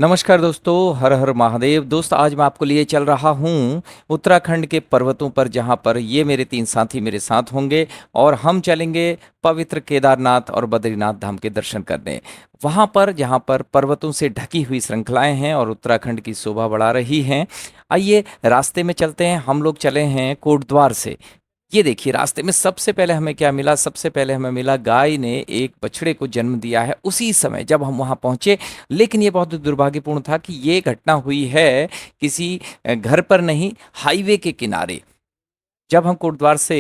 नमस्कार दोस्तों, हर हर महादेव। दोस्त, आज मैं आपको लिए चल रहा हूँ उत्तराखंड के पर्वतों पर, जहाँ पर ये मेरे 3 साथी मेरे साथ होंगे और हम चलेंगे पवित्र केदारनाथ और बद्रीनाथ धाम के दर्शन करने। वहाँ पर जहाँ पर पर्वतों से ढकी हुई श्रृंखलाएं हैं और उत्तराखंड की शोभा बढ़ा रही हैं। आइए रास्ते में चलते हैं। हम लोग चले हैं कोटद्वार से। ये देखिए, रास्ते में सबसे पहले हमें क्या मिला? सबसे पहले हमें मिला गाय ने एक बछड़े को जन्म दिया है उसी समय जब हम वहां पहुंचे। लेकिन ये बहुत दुर्भाग्यपूर्ण था कि ये घटना हुई है किसी घर पर नहीं, हाईवे के किनारे। जब हम कोटद्वार से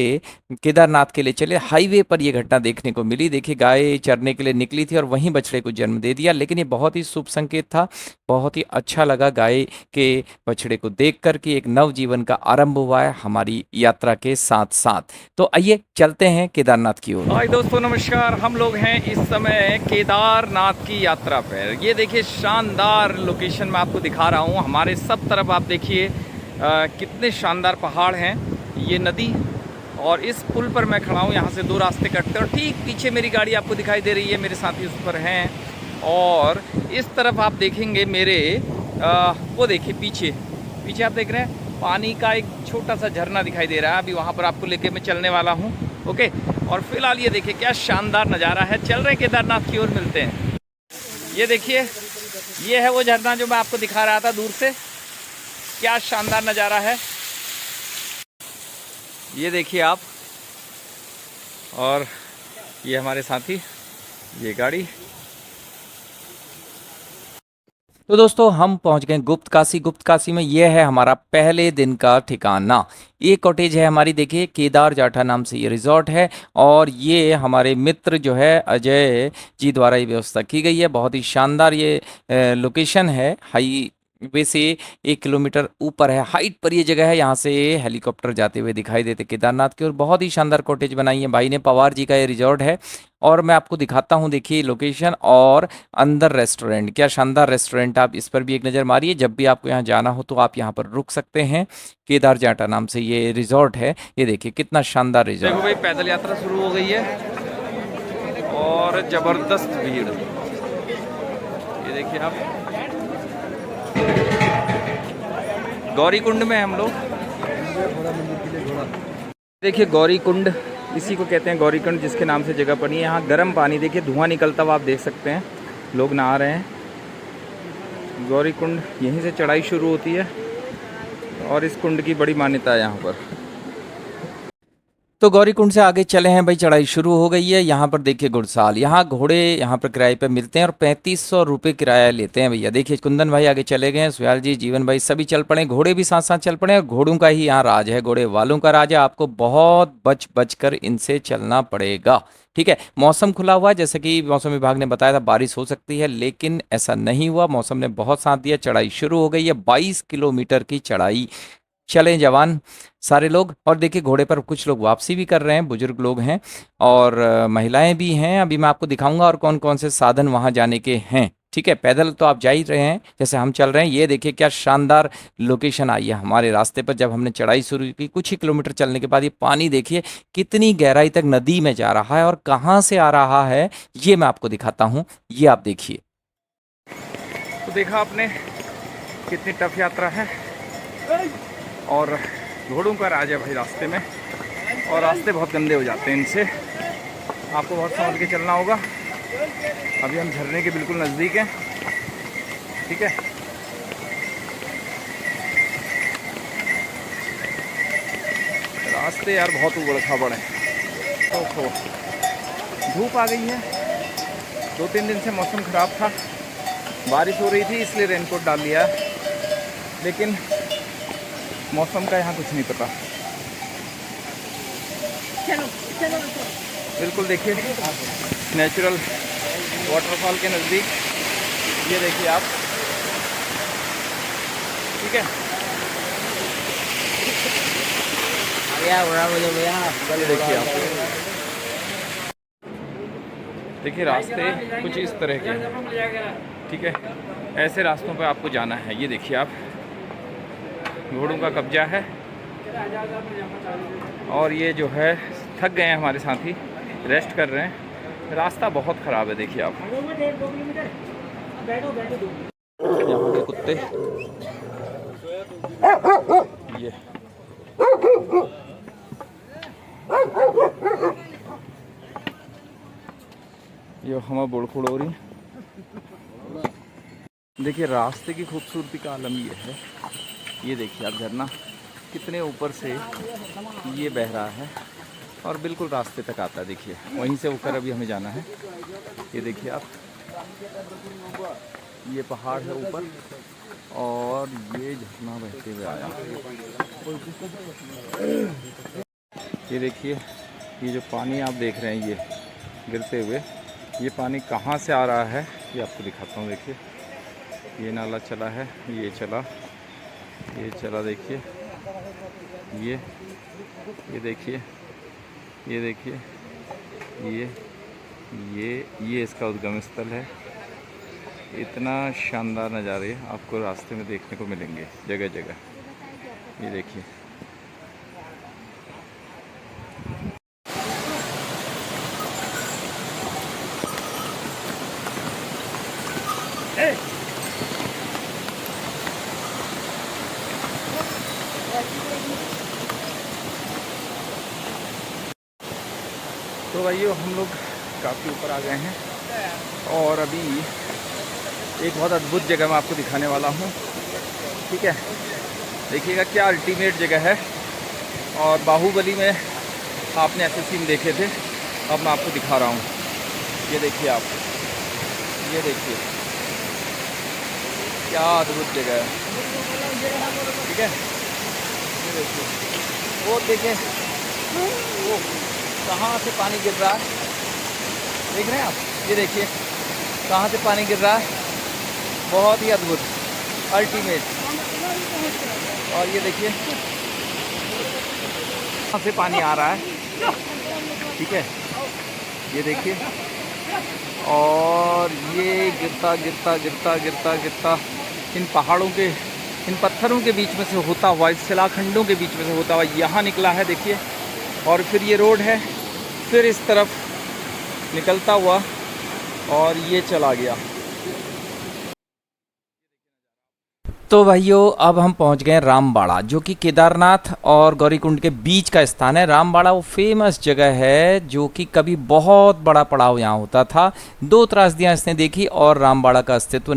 केदारनाथ के लिए चले, हाईवे पर यह घटना देखने को मिली। देखिए, गाय चरने के लिए निकली थी और वहीं बछड़े को जन्म दे दिया। लेकिन ये बहुत ही शुभ संकेत था। बहुत ही अच्छा लगा गाय के बछड़े को देख कर कि एक नव जीवन का आरंभ हुआ है हमारी यात्रा के साथ साथ। तो आइए चलते हैं केदारनाथ की ओर। हाय दोस्तों, नमस्कार। हम लोग हैं इस समय केदारनाथ की यात्रा पर। ये देखिए, शानदार लोकेशन मैं आपको दिखा रहा हूँ। हमारे सब तरफ आप देखिए कितने शानदार पहाड़ हैं, ये नदी, और इस पुल पर मैं खड़ा हूँ। यहाँ से 2 रास्ते कटते हैं और ठीक पीछे मेरी गाड़ी आपको दिखाई दे रही है, मेरे साथी उस पर हैं। और इस तरफ आप देखेंगे मेरे वो देखिए पीछे पीछे आप देख रहे हैं पानी का एक छोटा सा झरना दिखाई दे रहा है। अभी वहाँ पर आपको लेके मैं चलने वाला हूँ। ओके, और फिलहाल ये देखिए क्या शानदार नज़ारा है। चल रहे केदारनाथ की ओर, मिलते हैं। ये देखिए, ये है वो झरना जो मैं आपको दिखा रहा था दूर से। क्या शानदार नज़ारा है, ये देखिए आप। और ये हमारे साथी, ये गाड़ी। तो दोस्तों, हम पहुंच गए गुप्त काशी। गुप्त काशी में यह है हमारा पहले दिन का ठिकाना। ये कॉटेज है हमारी, देखिए केदार जाठा नाम से ये रिजॉर्ट है। और ये हमारे मित्र जो है अजय जी द्वारा ये व्यवस्था की गई है। बहुत ही शानदार ये लोकेशन है। हाईवे से 1 किलोमीटर ऊपर है, हाइट पर ये जगह है। यहाँ से हेलीकॉप्टर जाते हुए दिखाई देते केदारनाथ की ओर। बहुत ही शानदार कॉटेज बनाई है भाई ने। पवार जी का ये रिजॉर्ट है। और मैं आपको दिखाता हूँ, देखिए लोकेशन और अंदर रेस्टोरेंट। क्या शानदार रेस्टोरेंट, आप इस पर भी एक नज़र मारिए। जब भी आपको यहाँ जाना हो तो आप यहाँ पर रुक सकते हैं। केदार जाटा नाम से ये रिजॉर्ट है। ये देखिए कितना शानदार रिजॉर्ट। देखो भाई, पैदल यात्रा शुरू हो गई है और ज़बरदस्त भीड़। ये देखिए आप, गौरी कुंड में हम लोग। देखिए गौरी कुंड, इसी को कहते हैं गौरी कुंड, जिसके नाम से जगह पड़ी है। यहाँ गर्म पानी, देखिए धुआं निकलता हुआ आप देख सकते हैं। लोग नहा रहे हैं। गौरी कुंड यहीं से चढ़ाई शुरू होती है और इस कुंड की बड़ी मान्यता है यहाँ पर। तो गौरीकुंड से आगे चले हैं भाई, चढ़ाई शुरू हो गई है। यहाँ पर देखिए गुड़साल, यहाँ घोड़े यहाँ पर किराए पे मिलते हैं और 3500 रुपये किराया लेते हैं भैया। देखिए कुंदन भाई आगे चले गए हैं, सुयाल जी, जीवन भाई सभी चल पड़े। घोड़े भी साथ साथ चल पड़े और घोड़ों का ही यहाँ राज है, घोड़े वालों का राज है। आपको बहुत बच बच कर इनसे चलना पड़ेगा, ठीक है। मौसम खुला हुआ है, जैसे कि मौसम विभाग ने बताया था बारिश हो सकती है, लेकिन ऐसा नहीं हुआ। मौसम ने बहुत साथ दिया। चढ़ाई शुरू हो गई है, 22 किलोमीटर की चढ़ाई। चलें जवान सारे लोग। और देखिए घोड़े पर कुछ लोग वापसी भी कर रहे हैं, बुजुर्ग लोग हैं और महिलाएं भी हैं। अभी मैं आपको दिखाऊंगा और कौन कौन से साधन वहां जाने के हैं, ठीक है। पैदल तो आप जा ही रहे हैं जैसे हम चल रहे हैं। ये देखिए क्या शानदार लोकेशन आई है हमारे रास्ते पर। जब हमने चढ़ाई शुरू की, कुछ ही किलोमीटर चलने के बाद ये पानी देखिए कितनी गहराई तक नदी में जा रहा है और कहाँ से आ रहा है ये मैं आपको दिखाता हूँ। ये आप देखिए। तो देखा आपने कितनी टफ यात्रा है और घोड़ों का राज है भाई रास्ते में। और रास्ते बहुत गंदे हो जाते हैं इनसे, आपको बहुत समझ के चलना होगा। अभी हम झरने के बिल्कुल नज़दीक हैं, ठीक है। रास्ते यार बहुत उबड़ खाबड़ हैं। ओहो, धूप आ गई है। 2-3 दिन से मौसम ख़राब था, बारिश हो रही थी, इसलिए रेनकोट डाल लिया। लेकिन मौसम का यहाँ कुछ नहीं पता। बिल्कुल देखिए नेचुरल वाटरफॉल के नज़दीक, ये देखिए आप, ठीक है। ये देखिए आप, देखिए रास्ते कुछ इस तरह के हैं, ठीक है। ऐसे रास्तों पर आपको जाना है। ये देखिए आप, घोड़ों का कब्जा है। और ये जो है थक गए हैं हमारे साथी, रेस्ट कर रहे हैं। रास्ता बहुत ख़राब है, देखिए आप। कुत्ते। ये हमारा बुड़खुड़ हो रही। देखिए रास्ते की खूबसूरती का आलम ये है। ये देखिए आप झरना कितने ऊपर से ये बह रहा है और बिल्कुल रास्ते तक आता है। देखिए वहीं से होकर अभी हमें जाना है। ये देखिए आप, ये पहाड़ है ऊपर और ये झरना बहते हुए आया। ये देखिए ये जो पानी आप देख रहे हैं ये गिरते हुए, ये पानी कहाँ से आ रहा है ये आपको दिखाता हूँ। देखिए ये नाला चला है, ये चला देखिए, ये देखिए, ये देखिए, ये इसका उद्गम स्थल है। इतना शानदार नज़ारे आपको रास्ते में देखने को मिलेंगे जगह जगह। ये देखिए तो भाइयों हम लोग काफ़ी ऊपर आ गए हैं और अभी एक बहुत अद्भुत जगह मैं आपको दिखाने वाला हूँ। ठीक है, देखिएगा क्या अल्टीमेट जगह है। और बाहुबली में आपने ऐसे सीन देखे थे, अब मैं आपको दिखा रहा हूँ। ये देखिए आप, ये देखिए क्या अद्भुत जगह है। ठीक है, ये देखिए, वो देखिए वो कहाँ से पानी गिर रहा है, देख रहे हैं आप। ये देखिए कहाँ से पानी गिर रहा है, बहुत ही अद्भुत अल्टीमेट। और ये देखिए कहाँ से पानी आ रहा है। ठीक है, ये देखिए, और ये गिरता गिरता गिरता गिरता गिरता इन पहाड़ों के, इन पत्थरों के बीच में से होता हुआ, इस शिलाखंडों के बीच में से होता हुआ यहाँ निकला है। देखिए, और फिर ये रोड है, फिर इस तरफ निकलता हुआ और ये चला गया। तो भाइयों अब हम पहुंच गए रामबाड़ा, जो कि केदारनाथ और गौरीकुंड के बीच का स्थान है। रामबाड़ा वो फेमस जगह है जो कि कभी बहुत बड़ा पड़ाव यहाँ होता था। 2 त्रासदियाँ इसने देखी और रामबाड़ा का अस्तित्व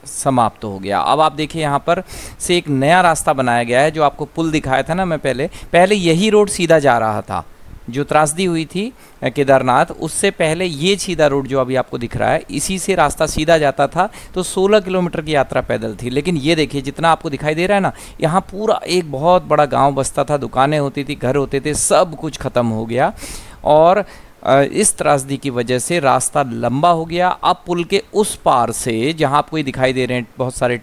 समाप्त हो गया। अब आप देखिए यहाँ पर से एक नया रास्ता बनाया गया है। जो आपको पुल दिखाया था ना मैं पहले यही रोड सीधा जा रहा था। जो त्रासदी हुई थी केदारनाथ, उससे पहले ये सीधा रोड जो अभी आपको दिख रहा है, इसी से रास्ता सीधा जाता था। तो 16 किलोमीटर की यात्रा पैदल थी। लेकिन ये देखिए जितना आपको दिखाई दे रहा है ना, यहाँ पूरा एक बहुत बड़ा गांव बसता था, दुकानें होती थी, घर होते थे, सब कुछ ख़त्म हो गया। और इस त्रासदी की वजह से रास्ता लंबा हो गया। अब पुल के उस पार से, जहाँ आपको ये दिखाई दे रहे हैं बहुत सारे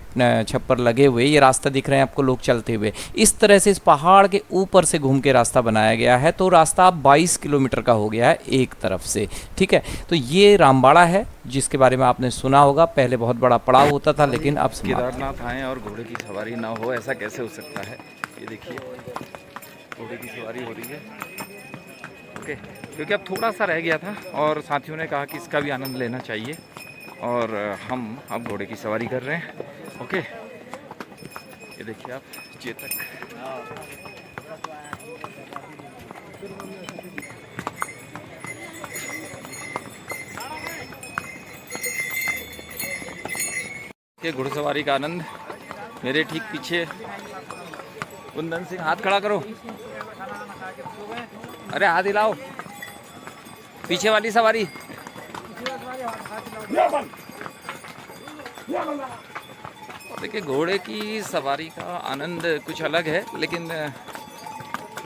छप्पर लगे हुए, ये रास्ता दिख रहे हैं आपको लोग चलते हुए, इस तरह से इस पहाड़ के ऊपर से घूम के रास्ता बनाया गया है। तो रास्ता अब 22 किलोमीटर का हो गया है एक तरफ से। ठीक है, तो ये रामबाड़ा है जिसके बारे में आपने सुना होगा। पहले बहुत बड़ा पड़ाव होता था, लेकिन अब केदारनाथ आए और घोड़े की सवारी ना हो, ऐसा कैसे हो सकता है। ये देखिए घोड़े की सवारी हो रही है। ओके, क्योंकि अब थोड़ा सा रह गया था और साथियों ने कहा कि इसका भी आनंद लेना चाहिए और हम अब घोड़े की सवारी कर रहे हैं। ओके, ये देखिए आप चेतक। ये घुड़सवारी का आनंद। मेरे ठीक पीछे कुंदन सिंह, हाथ खड़ा करो, अरे हाथ हिलाओ, पीछे वाली सवारी। देखिए घोड़े की सवारी का आनंद कुछ अलग है, लेकिन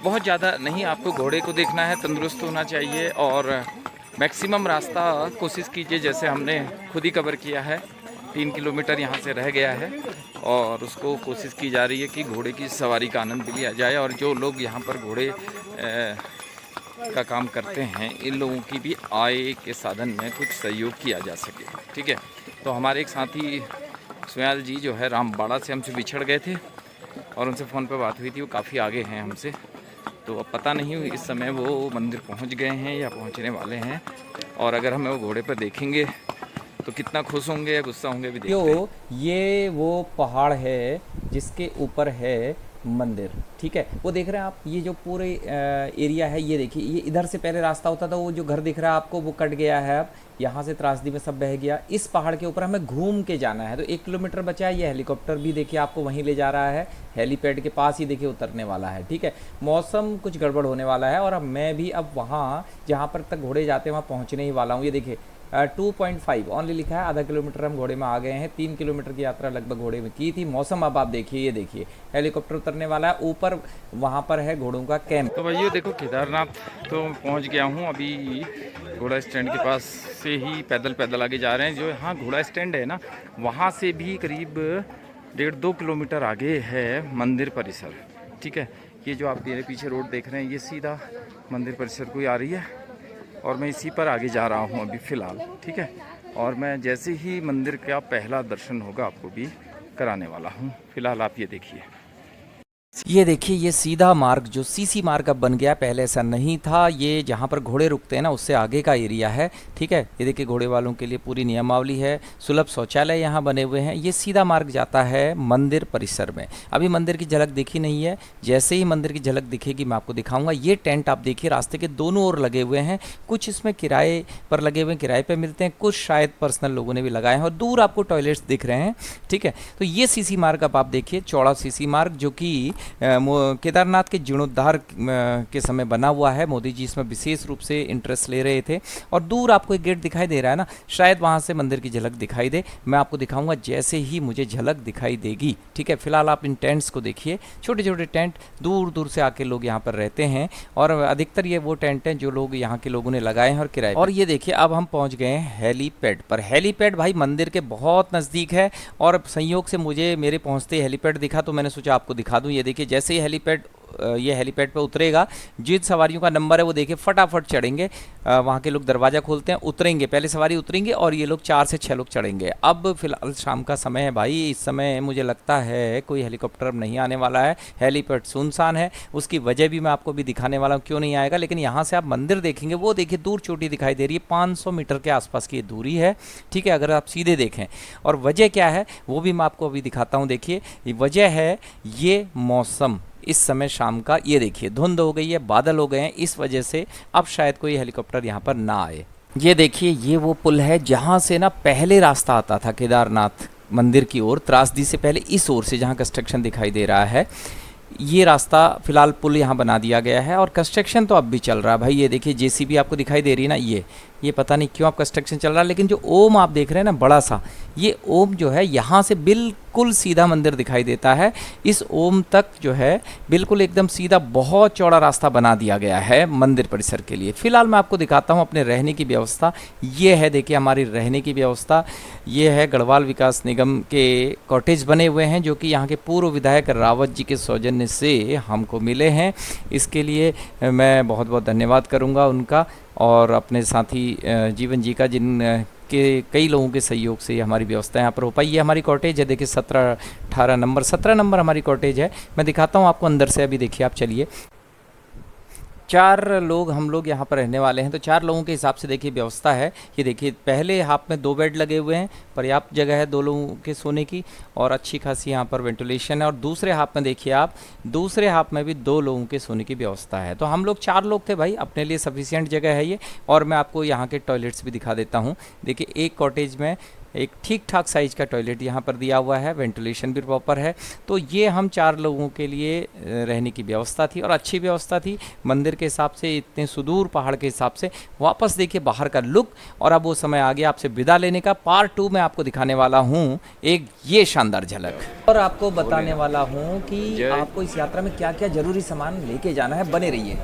बहुत ज़्यादा नहीं। आपको घोड़े को देखना है, तंदुरुस्त होना चाहिए और मैक्सिमम रास्ता कोशिश कीजिए। जैसे हमने खुद ही कवर किया है, 3 किलोमीटर यहाँ से रह गया है और उसको कोशिश की जा रही है कि घोड़े की सवारी का आनंद लिया जाए। और जो लोग यहाँ पर घोड़े का काम करते हैं, इन लोगों की भी आय के साधन में कुछ सहयोग किया जा सके। ठीक है, तो हमारे एक साथी सुयाल जी जो है रामबाड़ा से हमसे बिछड़ गए थे और उनसे फ़ोन पे बात हुई थी। वो काफ़ी आगे हैं हमसे, तो अब पता नहीं इस समय वो मंदिर पहुंच गए हैं या पहुंचने वाले हैं। और अगर हमें वो घोड़े पर देखेंगे तो कितना खुश होंगे या गुस्सा होंगे भी देखते हैं। यो ये वो पहाड़ है जिसके ऊपर है मंदिर, ठीक है। वो देख रहे हैं आप, ये जो पूरे एरिया है, ये देखिए, ये इधर से पहले रास्ता होता था, वो जो घर दिख रहा है आपको वो कट गया है अब, यहाँ से त्रासदी में सब बह गया। इस पहाड़ के ऊपर हमें घूम के जाना है, तो 1 किलोमीटर बचा है। ये हेलीकॉप्टर भी देखिए आपको वहीं ले जा रहा है, हेलीपैड के पास ही देखिए उतरने वाला है, ठीक है। मौसम कुछ गड़बड़ होने वाला है और अब मैं भी अब वहाँ जहाँ पर तक घोड़े जाते हैं वहाँ पहुँचने ही वाला हूँ। ये देखिए 2.5 ओनली लिखा है, आधा किलोमीटर हम घोड़े में आ गए हैं। 3 किलोमीटर की यात्रा लगभग घोड़े में की थी। मौसम अब आप देखिए, ये देखिए हेलीकॉप्टर उतरने वाला है ऊपर, वहाँ पर है घोड़ों का कैंप। तो भाइयों देखो केदारनाथ तो पहुंच गया हूं, अभी घोड़ा स्टैंड के पास से ही पैदल पैदल आगे जा रहे हैं। जो यहाँ घोड़ा स्टैंड है ना, वहाँ से भी करीब 1.5-2 किलोमीटर आगे है मंदिर परिसर, ठीक है। ये जो आप मेरे पीछे रोड देख रहे हैं, ये सीधा मंदिर परिसर को ही आ रही है और मैं इसी पर आगे जा रहा हूँ अभी फ़िलहाल, ठीक है। और मैं जैसे ही मंदिर का पहला दर्शन होगा आपको भी कराने वाला हूँ। फ़िलहाल आप ये देखिए, ये देखिए, ये सीधा मार्ग जो सीसी मार्ग अब बन गया, पहले ऐसा नहीं था। ये जहाँ पर घोड़े रुकते हैं ना, उससे आगे का एरिया है, ठीक है। ये देखिए घोड़े वालों के लिए पूरी नियमावली है, सुलभ शौचालय यहाँ बने हुए हैं। ये सीधा मार्ग जाता है मंदिर परिसर में। अभी मंदिर की झलक दिखी नहीं है, जैसे ही मंदिर की झलक दिखेगी मैं आपको दिखाऊंगा। ये टेंट आप देखिए रास्ते के दोनों ओर लगे हुए हैं, कुछ इसमें किराए पर लगे हुए हैं, किराए पर मिलते हैं, कुछ शायद पर्सनल लोगों ने भी लगाए हैं, और दूर आपको टॉयलेट्स दिख रहे हैं, ठीक है। तो ये सीसी मार्ग अब आप देखिए, चौड़ा सीसी मार्ग जो कि केदारनाथ के जीर्णोद्धार के समय बना हुआ है। मोदी जी इसमें विशेष रूप से इंटरेस्ट ले रहे थे। और दूर आपको एक गेट दिखाई दे रहा है ना, शायद वहाँ से मंदिर की झलक दिखाई दे। मैं आपको दिखाऊंगा जैसे ही मुझे झलक दिखाई देगी, ठीक है। फिलहाल आप इन टेंट्स को देखिए, छोटे छोटे टेंट, दूर दूर से आके लोग यहाँ पर रहते हैं, और अधिकतर ये वो टेंट हैं जो लोग यहाँ के लोगों ने लगाए हैं और किराए। और ये देखिए अब हम पहुँच गए हैं हेलीपैड पर। हेलीपैड भाई मंदिर के बहुत नज़दीक है, और संयोग से मुझे मेरे पहुँचते हेलीपैड दिखा तो मैंने सोचा आपको दिखा दूँ। ये देखिए जैसे ही हेलीपैड ये हेलीपैड पे उतरेगा, जिन सवारियों का नंबर है वो देखिए फटाफट चढ़ेंगे। वहाँ के लोग दरवाज़ा खोलते हैं, उतरेंगे, पहले सवारी उतरेंगे और ये लोग 4 से 6 लोग चढ़ेंगे। अब फिलहाल शाम का समय है भाई, इस समय मुझे लगता है कोई हेलीकॉप्टर नहीं आने वाला है, हेलीपैड सुनसान है। उसकी वजह भी मैं आपको भी दिखाने वाला हूँ क्यों नहीं आएगा। लेकिन यहाँ से आप मंदिर देखेंगे, वो देखिए दूर चोटी दिखाई दे रही है, 500 मीटर के आसपास की दूरी है, ठीक है, अगर आप सीधे देखें। और वजह क्या है वो भी मैं आपको अभी दिखाता हूँ। देखिए वजह है ये मौसम, इस समय शाम का, ये देखिए धुंध हो गई है, बादल हो गए हैं, इस वजह से अब शायद कोई हेलीकॉप्टर यहाँ पर ना आए। ये देखिए ये वो पुल है जहाँ से ना पहले रास्ता आता था केदारनाथ मंदिर की ओर, त्रासदी से पहले इस ओर से जहाँ कंस्ट्रक्शन दिखाई दे रहा है। ये रास्ता फिलहाल पुल यहाँ बना दिया गया है, और कंस्ट्रक्शन तो अब भी चल रहा है भाई। ये देखिए जेसीबी आपको दिखाई दे रही है ना, ये पता नहीं क्यों अब कंस्ट्रक्शन चल रहा है। लेकिन जो ओम आप देख रहे हैं ना बड़ा सा, ये ओम जो है यहाँ से बिल्कुल सीधा मंदिर दिखाई देता है। इस ओम तक जो है बिल्कुल एकदम सीधा बहुत चौड़ा रास्ता बना दिया गया है मंदिर परिसर के लिए। फिलहाल मैं आपको दिखाता हूँ अपने रहने की व्यवस्था। ये है देखिए हमारी रहने की व्यवस्था। ये है गढ़वाल विकास निगम के कॉटेज बने हुए हैं, जो कि यहाँ के पूर्व विधायक रावत जी के सौजन्य से हमको मिले हैं। इसके लिए मैं बहुत बहुत धन्यवाद करूँगा उनका, और अपने साथी जीवन जी का, जिन के कई लोगों के सहयोग से हमारी व्यवस्था यहाँ पर हो पाई। ये हमारी कॉटेज है, देखिए 17 नंबर हमारी कॉटेज है। मैं दिखाता हूँ आपको अंदर से, अभी देखिए आप चलिए। 4 लोग हम लोग यहाँ पर रहने वाले हैं, तो 4 लोगों के हिसाब से देखिए व्यवस्था है। ये देखिए पहले हाफ में 2 बेड लगे हुए हैं, पर्याप्त जगह है 2 लोगों के सोने की, और अच्छी खासी यहाँ पर वेंटिलेशन है। और दूसरे हाफ में देखिए आप, दूसरे हाफ में भी 2 लोगों के सोने की व्यवस्था है। तो हम लोग 4 लोग थे भाई, अपने लिए सफिशिएंट जगह है ये। और मैं आपको यहाँ के टॉयलेट्स भी दिखा देता हूँ। देखिए एक कॉटेज में एक ठीक ठाक साइज का टॉयलेट यहाँ पर दिया हुआ है, वेंटिलेशन भी प्रॉपर है। तो ये हम 4 लोगों के लिए रहने की व्यवस्था थी, और अच्छी व्यवस्था थी मंदिर के हिसाब से, इतने सुदूर पहाड़ के हिसाब से। वापस देखिए बाहर का लुक। और अब वो समय आ गया आपसे विदा लेने का। पार्ट 2 में आपको दिखाने वाला हूँ एक ये शानदार झलक, और आपको बताने वाला हूँ कि आपको इस यात्रा में क्या क्या जरूरी सामान लेके जाना है। बने रहिए।